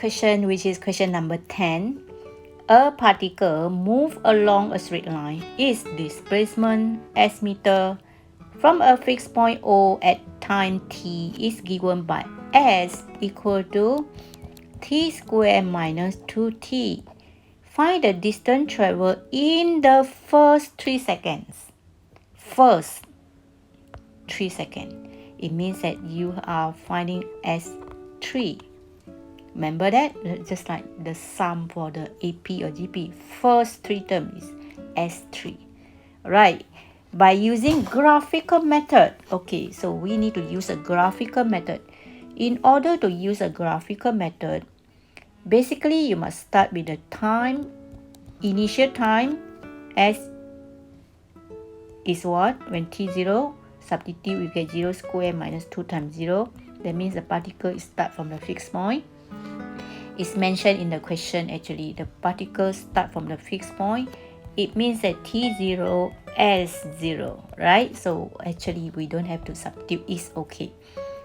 question, which is question number 10. A particle move along a straight line. Its displacement s meter from a fixed point O at time t is given by s equal to t squared minus 2t. Find the distance traveled in the first 3 seconds. First 3 seconds. It means that you are finding S3. Remember that? Just like the sum for the AP or GP. First 3 terms is S3. Right. By using graphical method. Okay, so we need to use a graphical method. In order to use a graphical method, basically you must start with the time, initial time, S is what? When T0, substitute, we get 0 squared minus 2 times 0. That means the particle start from the fixed point. It's mentioned in the question actually. The particles start from the fixed point. It means that T0 S0, right? So actually we don't have to substitute. It's okay.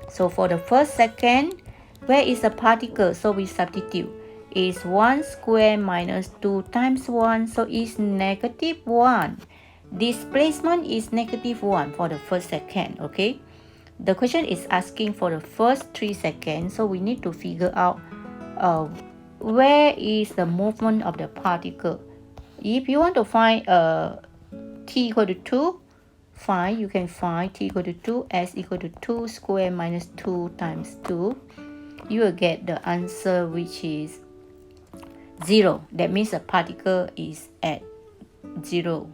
So for the first second, where is the particle? So we substitute. It's 1 squared minus 2 times 1. So it's negative 1. Displacement is negative 1 for the first second. Okay. The question is asking for the first 3 seconds. So we need to figure out where is the movement of the particle. If you want to find t equal to 2, fine, you can find t equal to 2, s equal to 2 squared minus 2 times 2. You will get the answer which is 0. That means the particle is at 0.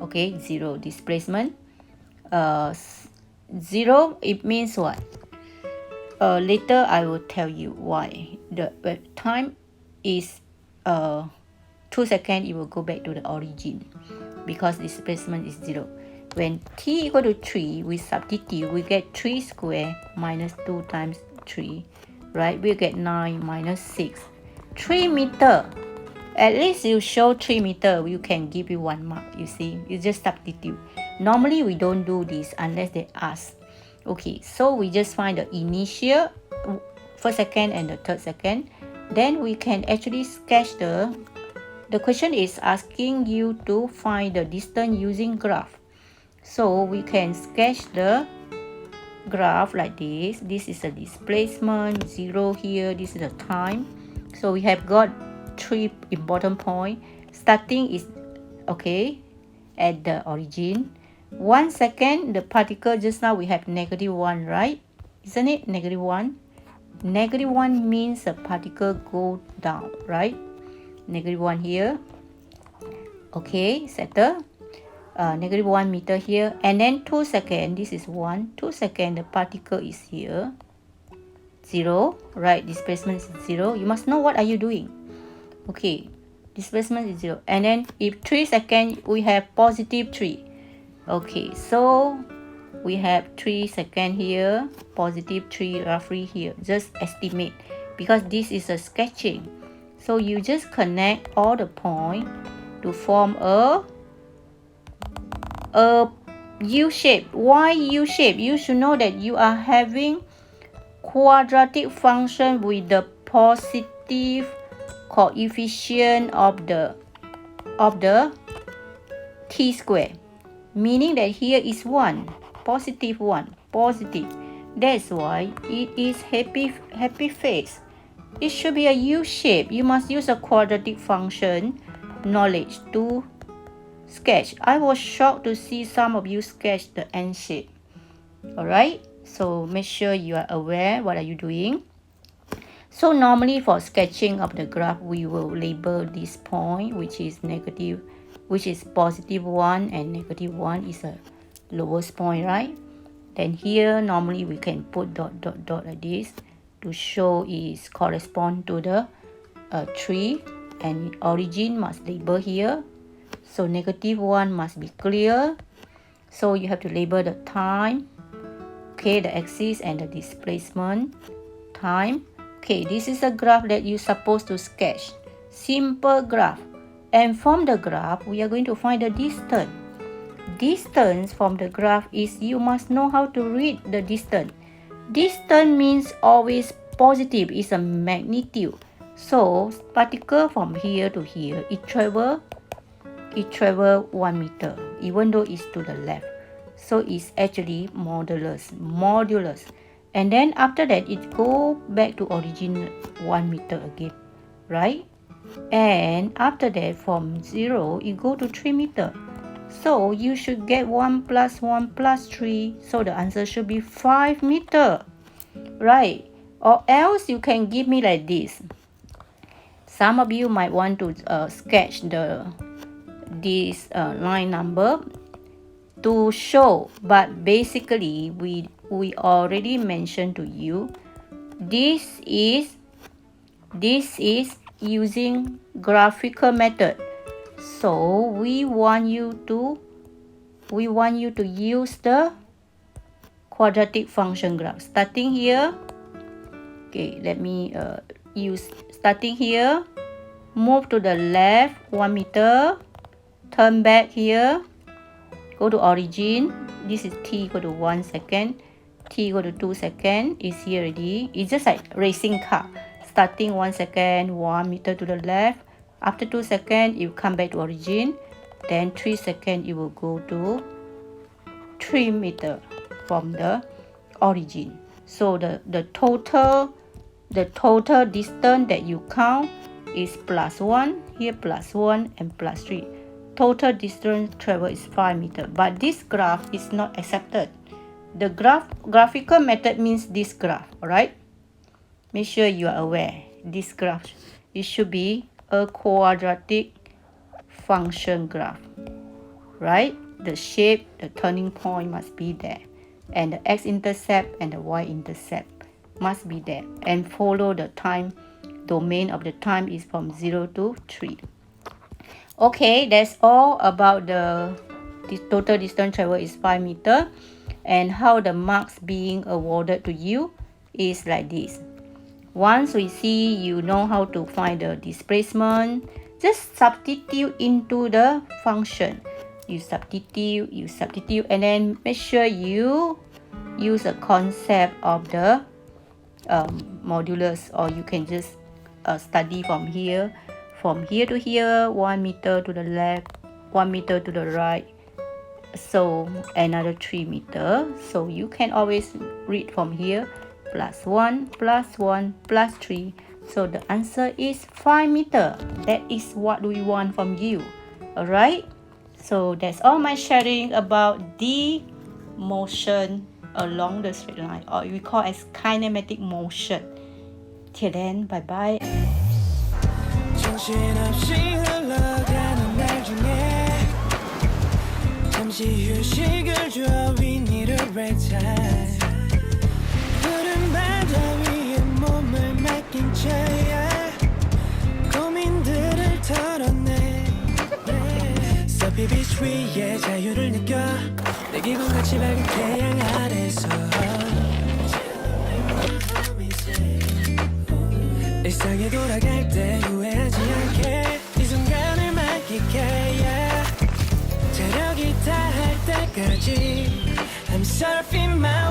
Okay, 0 displacement. 0, it means what? Later I will tell you why. The time is 2 seconds, it will go back to the origin because displacement is 0. When t equal to 3, we substitute, we get 3 squared minus 2 times 3, right? We get 9 minus 6. 3 meter. At least you show 3 meter, you can give you 1 mark, you see. You just substitute. Normally we don't do this unless they ask. Okay, so we just find the initial first second and the third second. Then we can actually sketch the question is asking you to find the distance using graph. So we can sketch the graph like this. This is the displacement, 0 here, this is the time. So we have got 3 important points. Starting is okay at the origin. 1 second, the particle just now we have negative 1, right? Isn't it negative 1? Negative 1 means the particle go down, right? Negative 1 here. Okay, settle. Negative 1 meter here. And then 2 seconds, this is 1. 2 seconds, the particle is here. 0, right? Displacement is 0. You must know what are you doing. Okay, displacement is 0. And then if 3 seconds, we have positive 3. Okay, so we have 3 seconds here, positive 3 roughly here. Just estimate because this is a sketching. So you just connect all the points to form a U shape. Why U shape? You should know that you are having quadratic function with the positive coefficient of the t square. Meaning that here is 1, positive 1, positive. That's why it is happy face. It should be a U shape. You must use a quadratic function knowledge to sketch. I was shocked to see some of you sketch the N shape. Alright, so make sure you are aware what are you doing. So normally for sketching of the graph, we will label this point which is negative, which is positive 1 and negative 1 is a lowest point, right? Then here normally we can put dot dot dot like this to show is correspond to the 3, and origin must label here. So negative 1 must be clear. So you have to label the time, okay, the axis and the displacement, time. Okay, this is a graph that you're supposed to sketch. Simple graph. And from the graph, we are going to find the distance. Distance from the graph is you must know how to read the distance. Distance means always positive is a magnitude. So particle from here to here, it travel 1 meter, even though it's to the left. So it's actually modulus. And then after that, it go back to origin 1 meter again, right? And after that, from 0, it go to 3 meter. So you should get 1 plus 1 plus 3. So the answer should be 5 meter, right? Or else you can give me like this. Some of you might want to sketch this line number to show, but basically we already mentioned to you, this is using graphical method. So we want you to use the quadratic function graph. Starting here, okay, let me use starting here, move to the left 1 meter, turn back here, go to origin. This is t equal to 1 second, t equal to 2 seconds, is here already. It's just like racing car. Starting 1 second, 1 meter to the left. After 2 seconds, you come back to origin. Then 3 seconds, you will go to 3 meter from the origin. So the total distance that you count is plus 1, here plus 1 and plus 3. Total distance traveled is 5 meter. But this graph is not accepted. The graphical method means this graph, alright? Make sure you are aware. This graph, it should be a quadratic function graph, right? The shape, the turning point must be there. And the x-intercept and the y-intercept must be there. And follow the time, domain of the time is from 0 to 3. Okay, that's all about the total distance traveled is 5 meter. And how the marks being awarded to you is like this. Once we see you know how to find the displacement, just substitute into the function. You substitute, and then make sure you use a concept of the modulus, or you can just study from here to here, 1 meter to the left, 1 meter to the right, so another 3 meter. So you can always read from here, plus 1 plus 1 plus 3. So the answer is 5 meter. That is what we want from you. Alright, so that's all my sharing about the motion along the straight line, or we call as kinematic motion. Till then, bye bye. 정신없이 흘러가는 날 중에 잠시 휴식을 줘. We need a break time. 푸른 바다 위에 몸을 맡긴 채야 고민들을 털어내. 서피 비치 위에 자유를 느껴. 내 기분같이 밝은 태양 아래서 일상에 돌아갈 때 후회하지 않게 이 순간을 만끽해. yeah. 체력이 다할 때까지 I'm surfing my